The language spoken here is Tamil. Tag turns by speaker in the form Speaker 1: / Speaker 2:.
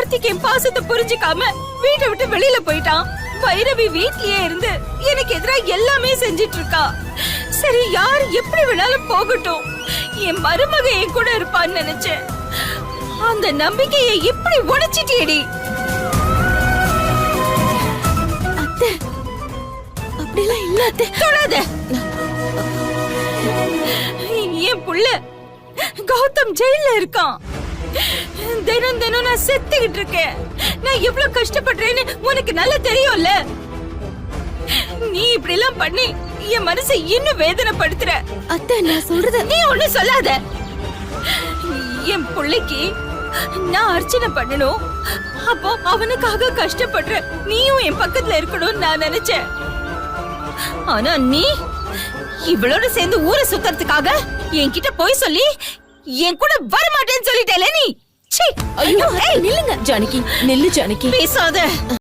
Speaker 1: கார்த்திக் என் பாசத்தை புரிஞ்சுக்காம வீட்டை விட்டு வெளியில போயிட்டான். பைரவி வீட்லயே இருந்து எனக்கு எதிரா எல்லாமே செஞ்சிட்டு இருக்கா. சரி, யார் எப்படி வேணாலும் போகட்டும், என் மருமக என் கூட இருப்பான்னு நினைச்சேன். அந்த நம்பிக்கையை இப்படி உடைச்சிட்டேடி.
Speaker 2: அத்தை, அப்படிலாம் இல்ல அத்தை.
Speaker 1: தொடாத. என் புள்ள கௌதம் ஜெயில இருக்கான். தினம் தினம் நான் செத்துக்கிட்டு இருக்கேன். நான் எவ்வளவு கஷ்டப்படுறேன்னு உனக்கு நல்லா தெரியும்ல. நீ இப்படி எல்லாம் பண்ணி என் மனசை இன்னும் வேதனைப்படுத்துற.
Speaker 2: அத்தை, நான் சொல்றத
Speaker 1: நீ ஒண்ணு சொல்லாத. என் பிள்ளைக்கு நான் அர்ச்சனை பண்ணணும், அப்போ அவனுக்காக கஷ்டப்படுற நீயும் என் பக்கத்துல இருக்கணும்னு நான் நினைச்சேன். ஆனா நீ இவளோட சேர்ந்து ஊரை சுத்தறதுக்காக என்கிட்ட போய் சொல்லி என் கூட வரமாட்டேன்னு சொல்லிட்டேல நீ.
Speaker 2: ஐயோ, நில்லுங்க ஜானகி, நில்லு ஜானகி.
Speaker 1: பேசாத.